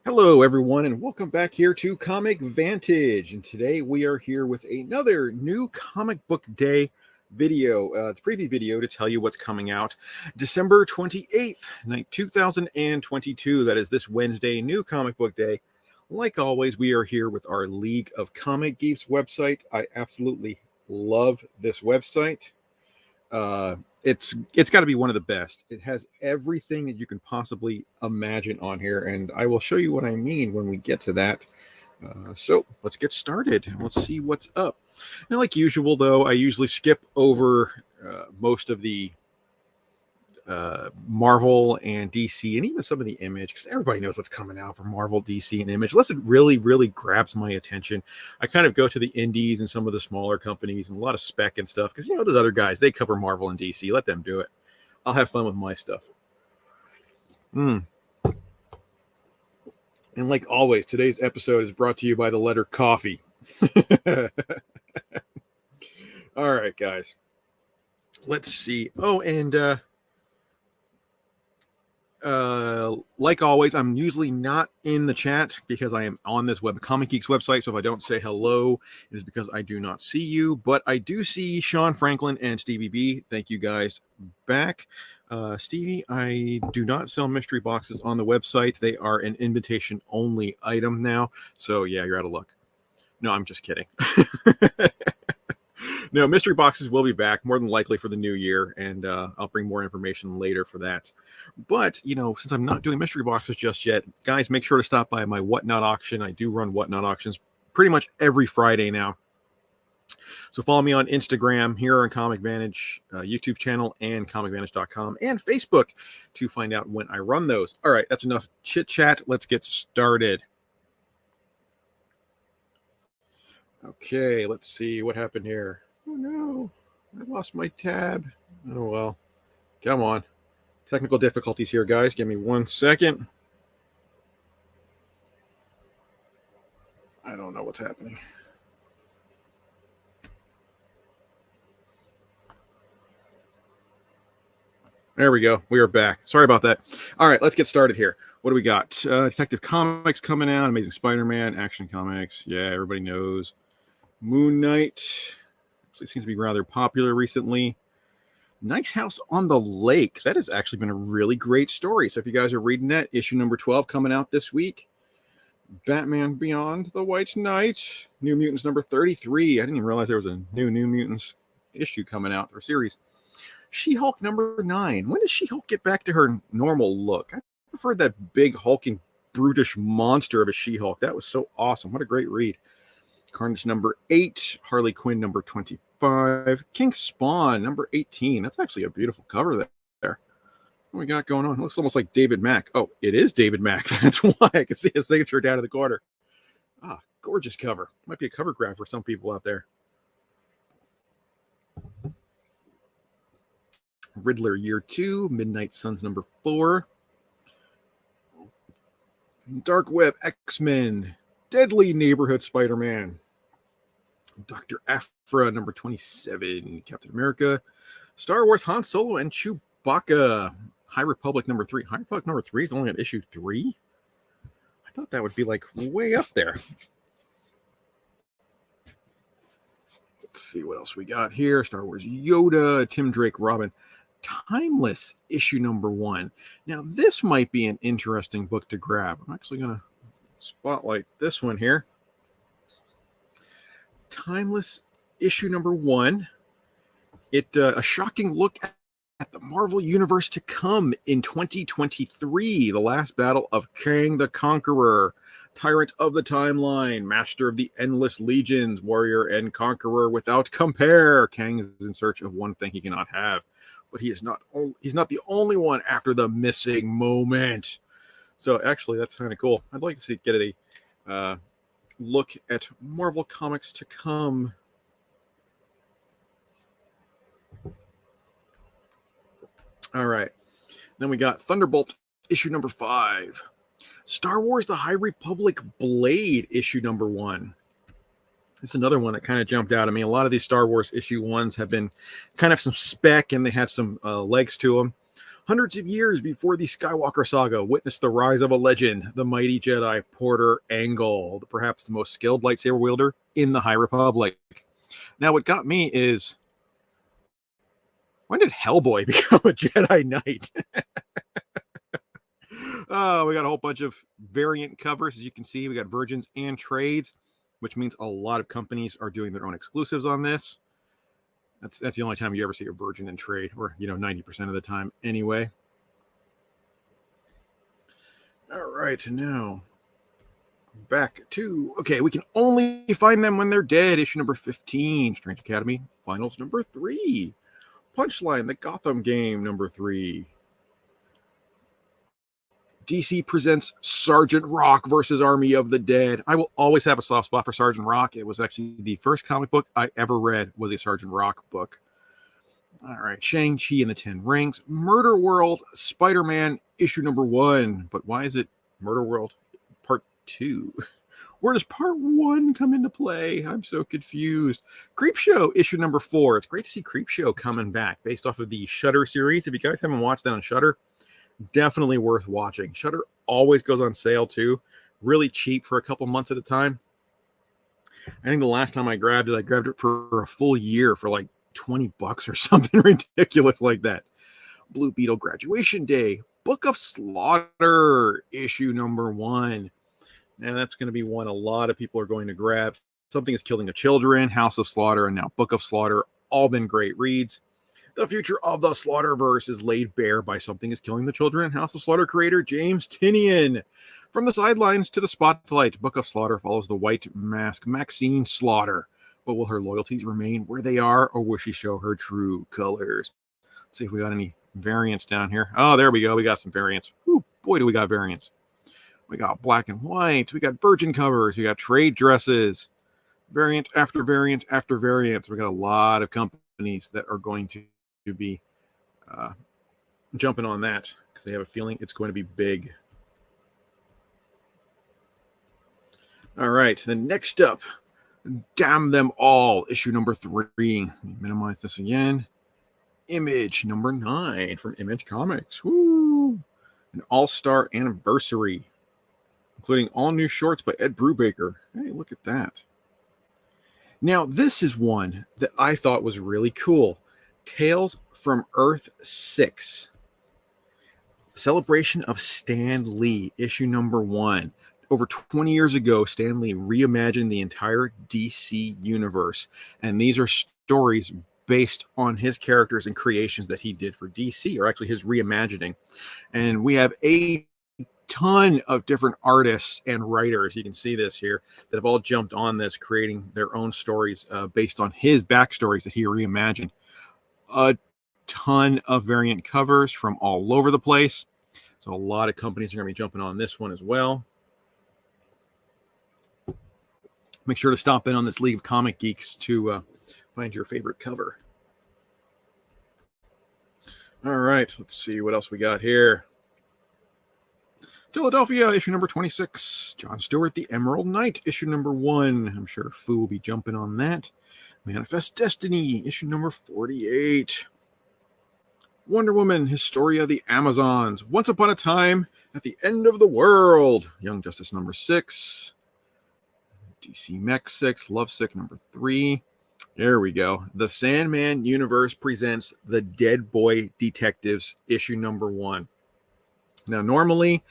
Hello, everyone, and welcome back here to Comic Vantage. And today we are here with another new comic book day video, the preview video to tell you what's coming out December 28th, 2022. That is this Wednesday, new comic book day. Like always, we are here with our League of Comic Geeks website. I absolutely love this website. It's got to be one of the best. It has everything that you can possibly imagine on here, and I will show you what I mean when we get to that. So let's get started. Let's see what's up. And like usual, though, I usually skip over most of the Marvel and DC, and even some of the Image, because everybody knows what's coming out from Marvel, DC, and Image, unless it really, really grabs my attention. I kind of go to the indies and some of the smaller companies and a lot of spec and stuff, because, those other guys, they cover Marvel and DC. Let them do it. I'll have fun with my stuff. And like always, today's episode is brought to you by the letter coffee. All right, guys. Let's see. Oh, and like always, I'm usually not in the chat because I am on this Comic Geeks website. So if I don't say hello, it is because I do not see you. But I do see Sean Franklin and Stevie B. Thank you guys back. Stevie, I do not sell mystery boxes on the website. They are an invitation only item now. So yeah, you're out of luck. No, I'm just kidding. No, mystery boxes will be back more than likely for the new year, and I'll bring more information later for that. But, since I'm not doing mystery boxes just yet, guys, make sure to stop by my Whatnot auction. I do run Whatnot auctions pretty much every Friday now. So follow me on Instagram, here on Comic Vantage YouTube channel, and comicvantage.com, and Facebook to find out when I run those. All right, that's enough chit-chat. Let's get started. Okay, let's see what happened here. Oh no, I lost my tab. Oh well. Come on. Technical difficulties here, guys. Give me 1 second. I don't know what's happening. There we go. We are back. Sorry about that. All right, let's get started here. What do we got? Detective Comics coming out. Amazing Spider-Man. Action Comics. Yeah, everybody knows. Moon Knight. It seems to be rather popular recently. Nice House on the Lake. That has actually been a really great story. So if you guys are reading that, issue number 12 coming out this week. Batman Beyond the White Knight. New Mutants number 33. I didn't even realize there was a New Mutants issue coming out, or series. She-Hulk number 9. When does She-Hulk get back to her normal look? I preferred that big hulking brutish monster of a She-Hulk. That was so awesome. What a great read. Carnage number 8, Harley Quinn number 25, King Spawn number 18. That's actually a beautiful cover there. What we got going on? It looks almost like David Mack. Oh, it is David Mack. That's why I can see his signature down in the corner. Ah, gorgeous cover. Might be a cover graph for some people out there. Riddler Year 2, Midnight Suns number 4, Dark Web X-Men, Deadly Neighborhood Spider-Man, Dr. Aphra number 27, Captain America, Star Wars Han Solo and Chewbacca, High Republic number 3. High Republic number 3 is only at issue 3? I thought that would be like way up there. Let's see what else we got here. Star Wars Yoda, Tim Drake Robin, Timeless issue number 1. Now this might be an interesting book to grab. I'm actually going to spotlight this one here. Timeless issue number 1. It a shocking look at the Marvel Universe to come in 2023. The last battle of Kang the Conqueror, Tyrant of the Timeline, Master of the Endless Legions, Warrior and Conqueror without compare. Kang is in search of one thing he cannot have, but he's not the only one after the missing moment. So actually, that's kind of cool. I'd like to get a look at Marvel Comics to come. All right. Then we got Thunderbolt issue number 5. Star Wars The High Republic Blade issue number 1. It's another one that kind of jumped out at me. A lot of these Star Wars issue 1s have been kind of some spec, and they have some legs to them. Hundreds of years before the Skywalker saga, witnessed the rise of a legend, the mighty Jedi Porter Engle, perhaps the most skilled lightsaber wielder in the High Republic. Now, what got me is, when did Hellboy become a Jedi Knight? We got a whole bunch of variant covers. As you can see, we got virgins and trades, which means a lot of companies are doing their own exclusives on this. That's the only time you ever see a virgin in trade, or 90% of the time anyway. All right, now back to we can only find them when they're dead. Issue number 15, Strange Academy Finals number 3, Punchline, the Gotham game number 3. DC presents Sergeant Rock versus Army of the Dead. I will always have a soft spot for Sergeant Rock. It was actually the first comic book I ever read was a Sergeant Rock book. All right, Shang-Chi and the Ten Rings, Murder World, Spider-Man, issue number 1. But why is it Murder World Part 2? Where does Part 1 come into play? I'm so confused. Creepshow, issue number 4. It's great to see Creepshow coming back based off of the Shudder series. If you guys haven't watched that on Shudder, definitely worth watching. Shudder always goes on sale too, really cheap for a couple months at a time. I think the last time I grabbed it for a full year for like $20 or something ridiculous like that. Blue Beetle Graduation Day, Book of Slaughter, issue number 1. And that's going to be one a lot of people are going to grab. Something is Killing the Children, House of Slaughter, and now Book of Slaughter, all been great reads. The future of the Slaughterverse is laid bare by Something is Killing the Children, House of Slaughter creator James Tynion. From the sidelines to the spotlight, Book of Slaughter follows the white mask Maxine Slaughter. But will her loyalties remain where they are, or will she show her true colors? Let's see if we got any variants down here. Oh, there we go. We got some variants. Ooh, boy, do we got variants. We got black and white. We got virgin covers. We got trade dresses. Variant after variant after variant. We got a lot of companies that are going to be jumping on that because they have a feeling it's going to be big. All right, then next up, Damn Them All, issue number 3. Minimize this again. Image number 9 from Image Comics. Woo! An all-star anniversary, including all new shorts by Ed Brubaker. Hey, look at that. Now, this is one that I thought was really cool. Tales from Earth 6. Celebration of Stan Lee, issue number 1. Over 20 years ago, Stan Lee reimagined the entire DC universe. And these are stories based on his characters and creations that he did for DC, or actually his reimagining. And we have a ton of different artists and writers, you can see this here, that have all jumped on this, creating their own stories based on his backstories that he reimagined. A ton of variant covers from all over the place. So a lot of companies are going to be jumping on this one as well. Make sure to stop in on this League of Comic Geeks to find your favorite cover. All right, let's see what else we got here. Philadelphia, issue number 26. John Stewart, The Emerald Knight, issue number 1. I'm sure Fu will be jumping on that. Manifest Destiny, issue number 48. Wonder Woman, Historia of the Amazons, Once Upon a Time at the End of the World. Young Justice number 6. DC Mech 6, Lovesick number 3. There we go. The Sandman Universe presents The Dead Boy Detectives, issue number 1. Now, normally,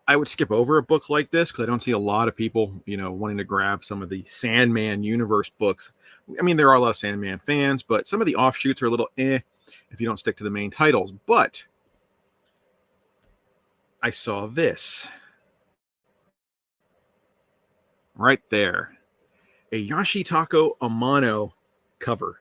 I would skip over a book like this because I don't see a lot of people, wanting to grab some of the Sandman Universe books. I mean, there are a lot of Sandman fans, but some of the offshoots are a little if you don't stick to the main titles. But I saw this right there. A Yoshitaka Amano cover.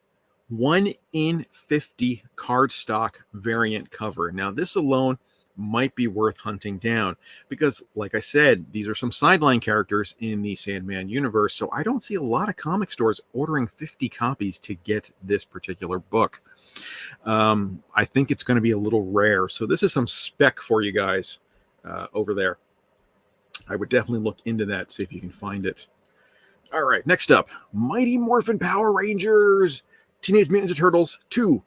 1 in 50 cardstock variant cover. Now, this alone might be worth hunting down because, like I said, these are some sideline characters in the Sandman universe. So I don't see a lot of comic stores ordering 50 copies to get this particular book. I think it's going to be a little rare. So this is some spec for you guys over there. I would definitely look into that, see if you can find it. All right, next up, Mighty Morphin Power Rangers, Teenage Mutant Ninja Turtles 2,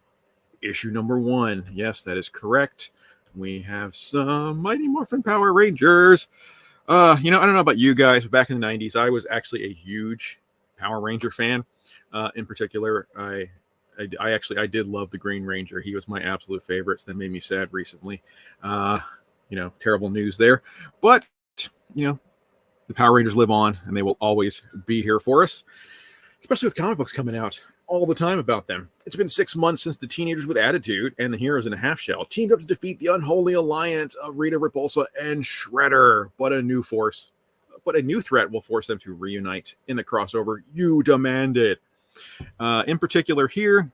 issue number 1. Yes, that is correct. We have some Mighty Morphin Power Rangers. I don't know about you guys, but back in the 90s, I was actually a huge Power Ranger fan. In particular, I did love the Green Ranger. He was my absolute favorite. So that made me sad recently. Terrible news there. But, the Power Rangers live on, and they will always be here for us, especially with comic books coming out all the time about them. It's been 6 months since the Teenagers with Attitude and the Heroes in a Half Shell teamed up to defeat the unholy alliance of Rita Repulsa and Shredder, but a new threat will force them to reunite in the crossover You Demanded. In particular here,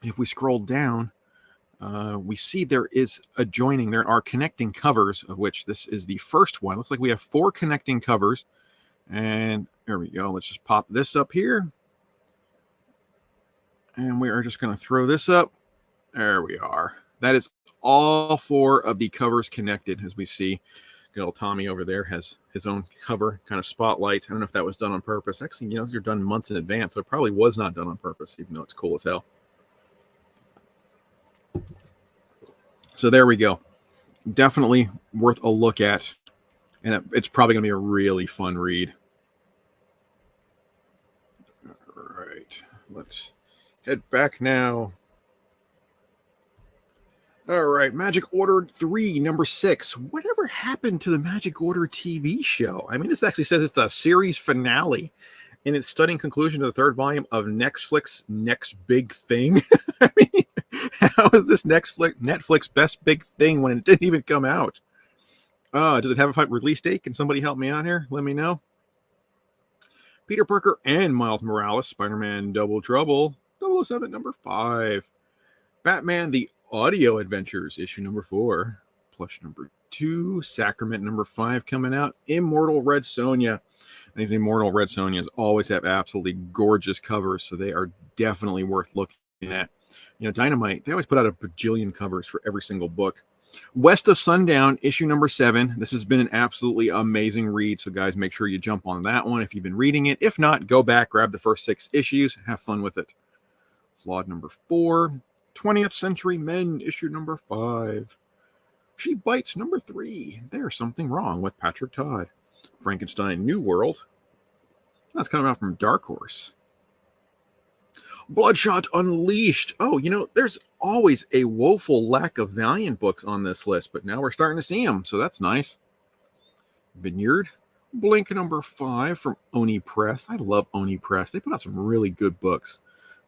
if we scroll down, we see there are connecting covers, of which this is the first one. Looks like we have 4 connecting covers. And there we go. Let's just pop this up here. And we are just going to throw this up. There we are. That is all 4 of the covers connected, as we see. Good old Tommy over there has his own cover, kind of spotlight. I don't know if that was done on purpose. Actually, these are done months in advance, so it probably was not done on purpose, even though it's cool as hell. So there we go. Definitely worth a look at. And it's probably going to be a really fun read. All right. Let's head back now. All right. Magic Order 3, number 6. Whatever happened to the Magic Order TV show? I mean, this actually says it's a series finale in its stunning conclusion to the 3rd volume of Netflix's Next Big Thing. I mean, how is this Netflix best big thing when it didn't even come out? Does it have a release date? Can somebody help me out here? Let me know. Peter Parker and Miles Morales, Spider-Man Double Trouble, 007 number 5. Batman The Audio Adventures, issue number 4. Plush number 2. Sacrament number 5 coming out. Immortal Red Sonja. These Immortal Red Sonjas always have absolutely gorgeous covers, so they are definitely worth looking at. Dynamite, they always put out a bajillion covers for every single book. West of Sundown, issue number 7. This has been an absolutely amazing read, so guys, make sure you jump on that one if you've been reading it. If not, go back, grab the first 6 issues, have fun with it. Flawed number 4. 20th Century Men, issue number 5. She Bites number 3. There's something wrong with Patrick Todd. Frankenstein New World. That's coming out from Dark Horse. Bloodshot Unleashed. Oh, there's always a woeful lack of Valiant books on this list, but now we're starting to see them, so that's nice. Vineyard. Blink number 5 from Oni Press. I love Oni Press. They put out some really good books.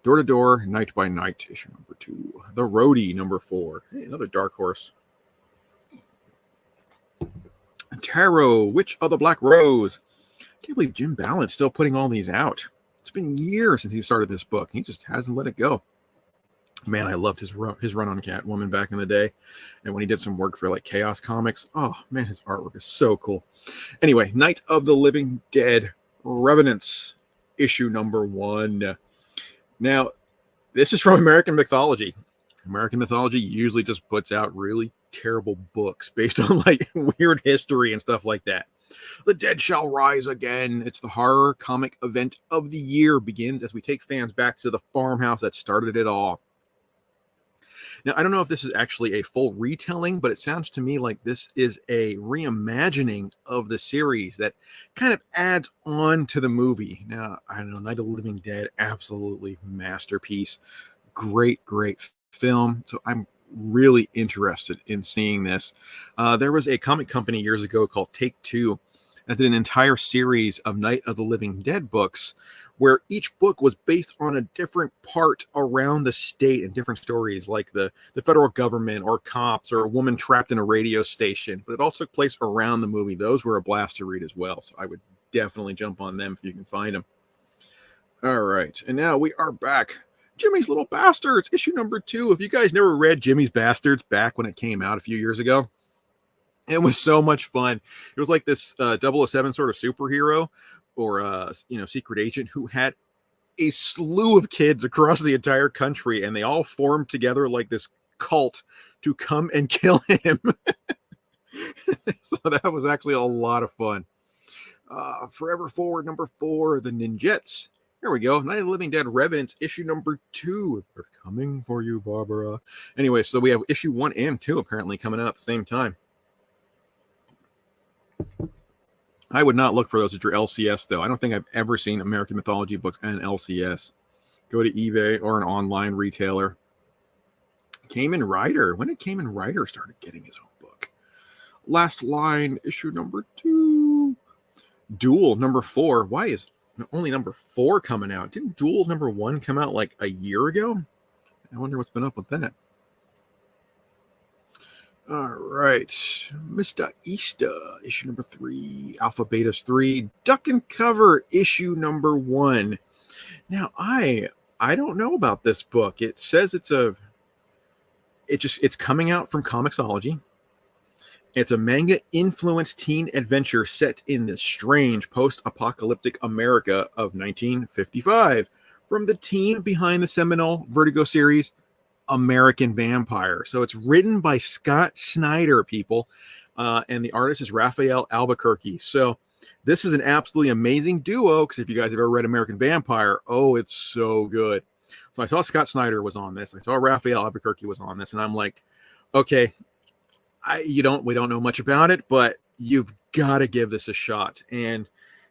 Door to Door, Night by Night, issue number 2. The Roadie, number 4. Hey, another Dark Horse. Tarot, Witch of the Black Rose. Can't believe Jim Ballard's still putting all these out. It's been years since he started this book. He just hasn't let it go. Man, I loved his run on Catwoman back in the day. And when he did some work for like Chaos Comics, oh man, his artwork is so cool. Anyway, Night of the Living Dead, Revenants, issue number 1. Now, this is from American Mythology. American Mythology usually just puts out really terrible books based on like weird history and stuff like that. The Dead Shall Rise Again. It's the horror comic event of the year, begins as we take fans back to the farmhouse that started it all. Now, I don't know if this is actually a full retelling, but it sounds to me like this is a reimagining of the series that kind of adds on to the movie. Now, I don't know, Night of the Living Dead, absolutely masterpiece. Great, great film. So I'm really interested in seeing this. There was a comic company years ago called Take Two that did an entire series of Night of the Living Dead books where each book was based on a different part around the state and different stories, like the federal government or cops or a woman trapped in a radio station. But it all took place around the movie. Those were a blast to read as well. So I would definitely jump on them if you can find them. All right. And now we are back. Jimmy's Little Bastards, issue number 2. If you guys never read Jimmy's Bastards back when it came out a few years ago, it was so much fun. It was like this 007 sort of superhero or secret agent who had a slew of kids across the entire country, and they all formed together like this cult to come and kill him. So that was actually a lot of fun. Forever Forward number 4, The Ninjets, There we go. Night of the Living Dead Revenants, issue number 2. They're coming for you, Barbara. Anyway, so we have issue 1 and 2 apparently coming out at the same time. I would not look for those at your LCS, though. I don't think I've ever seen American Mythology books and LCS. Go to eBay or an online retailer. Kamen Rider. When did Kamen Rider start getting his own book? Last Line, issue number 2. Duel, number 4. Why is only number 4 coming out? Didn't Duel number 1 come out like a year ago? I wonder what's been up with that. All right, Mr. Easter, issue number 3, Alpha Betas 3, Duck and Cover, issue number 1. Now, I don't know about this book. It says it's coming out from Comixology. It's a manga-influenced teen adventure set in the strange post-apocalyptic America of 1955 from the team behind the seminal Vertigo series, American Vampire. So it's written by Scott Snyder, people, and the artist is Raphael Albuquerque. So this is an absolutely amazing duo, because if you guys have ever read American Vampire, oh, it's so good. So I saw Scott Snyder was on this. I saw Raphael Albuquerque was on this, and I'm like, okay, we don't know much about it, but you've got to give this a shot. And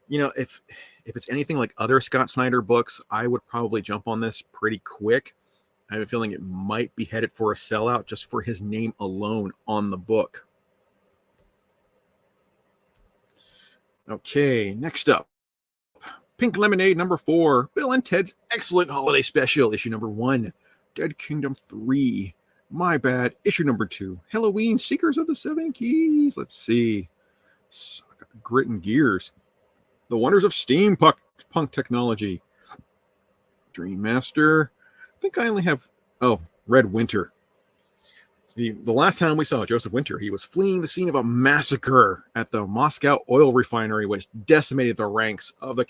if it's anything like other Scott Snyder books, I would probably jump on this pretty quick. I have a feeling it might be headed for a sellout just for his name alone on the book. Okay, next up, Pink Lemonade number 4, Bill and Ted's Excellent Holiday Special, issue number 1, Dead Kingdom 3, My Bad, issue number 2, Halloween, Seekers of the Seven Keys. Let's see, Grit and Gears, The Wonders of Steampunk Technology, Dream Master. I think I only have, Red Winter. See, the last time we saw Joseph Winter, he was fleeing the scene of a massacre at the Moscow oil refinery, which decimated the ranks of the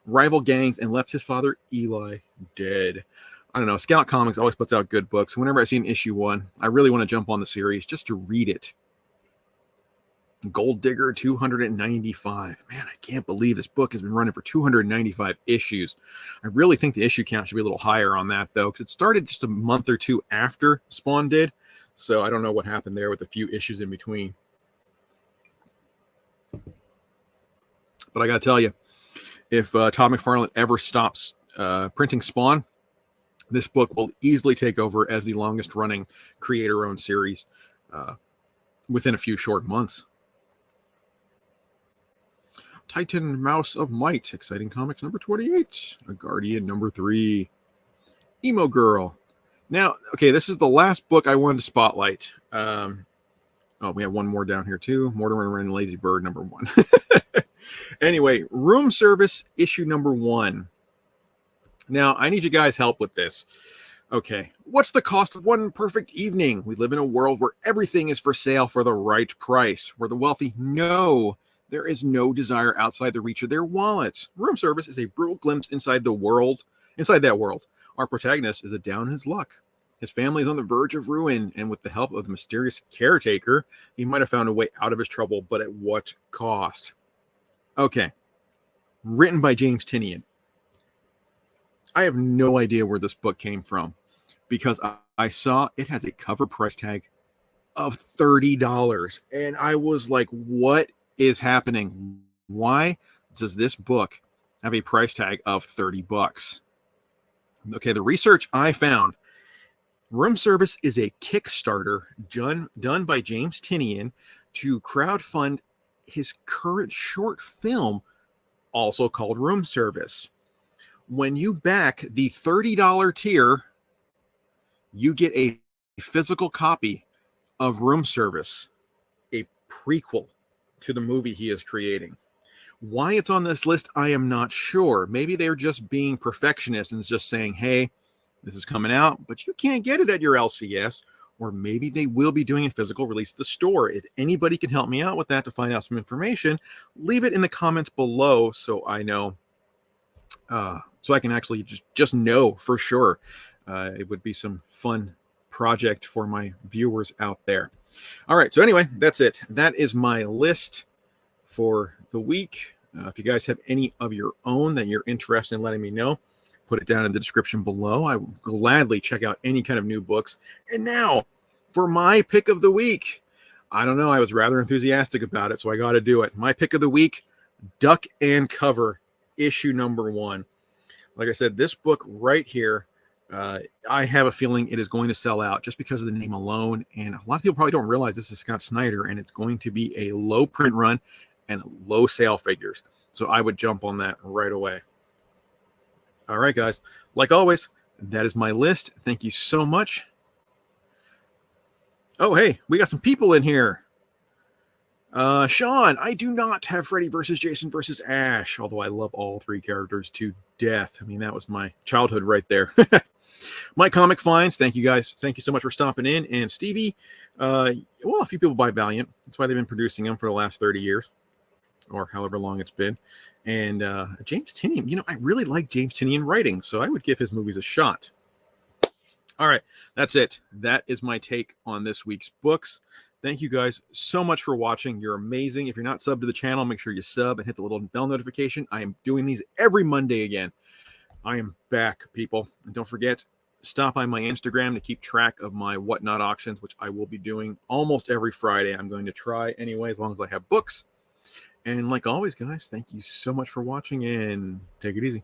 rival gangs, and left his father Eli dead. I don't know. Scout Comics always puts out good books. Whenever I see an issue 1, I really want to jump on the series just to read it. Gold Digger 295. Man, I can't believe this book has been running for 295 issues. I really think the issue count should be a little higher on that, though, because it started just a month or 2 after Spawn did. So I don't know what happened there with a few issues in between. But I got to tell you, if Todd McFarlane ever stops printing Spawn, this book will easily take over as the longest running creator-owned series within a few short months. Titan Mouse of Might, Exciting Comics number 28, A Guardian number 3, Emo Girl. Now, okay, this is the last book I wanted to spotlight. We have one more down here too, Mortimer and Lazy Bird number 1. Anyway, Room Service issue number 1. Now, I need you guys' help with this. Okay, what's the cost of one perfect evening? We live in a world where everything is for sale for the right price, where the wealthy know there is no desire outside the reach of their wallets. Room Service is a brutal glimpse inside that world. Our protagonist is down on his luck. His family is on the verge of ruin, and with the help of the mysterious caretaker, he might have found a way out of his trouble, but at what cost? Okay, written by James Tynion. I have no idea where this book came from, because I saw it has a cover price tag of $30, and I was like, what is happening? Why does this book have a price tag of $30? Okay, the research I found, Room Service is a Kickstarter done by James Tynion to crowdfund his current short film, also called Room Service. When you back the $30 tier, you get a physical copy of Room Service, a prequel to the movie he is creating. Why it's on this list, I am not sure. Maybe they're just being perfectionists and just saying, hey, this is coming out, but you can't get it at your LCS. Or maybe they will be doing a physical release at the store. If anybody can help me out with that to find out some information, leave it in the comments below so I know, so I can actually just know for sure. It would be some fun project for my viewers out there. All right, so anyway, that's it. That is my list for the week. If you guys have any of your own that you're interested in letting me know, put it down in the description below. I will gladly check out any kind of new books. And now, for my pick of the week. I don't know. I was rather enthusiastic about it, so I got to do it. My pick of the week, Duck and Cover, issue number 1. Like I said, this book right here, I have a feeling it is going to sell out just because of the name alone. And a lot of people probably don't realize this is Scott Snyder, and it's going to be a low print run and low sale figures. So I would jump on that right away. All right, guys. Like always, that is my list. Thank you so much. Oh, hey, we got some people in here. Sean, I do not have Freddy versus Jason versus Ash, although I love all 3 characters to death. I mean, that was my childhood right there. My Comic Finds, thank you guys. Thank you so much for stopping in. And Stevie, well, a few people buy Valiant. That's why they've been producing them for the last 30 years or however long it's been. And James Tynion, I really like James Tynion writing, so I would give his movies a shot. All right, that's it. That is my take on this week's books. Thank you guys so much for watching. You're amazing. If you're not subbed to the channel, make sure you sub and hit the little bell notification. I am doing these every Monday again. I am back, people. And don't forget, stop by my Instagram to keep track of my whatnot auctions, which I will be doing almost every Friday. I'm going to try anyway, as long as I have books. And like always, guys, thank you so much for watching, and take it easy.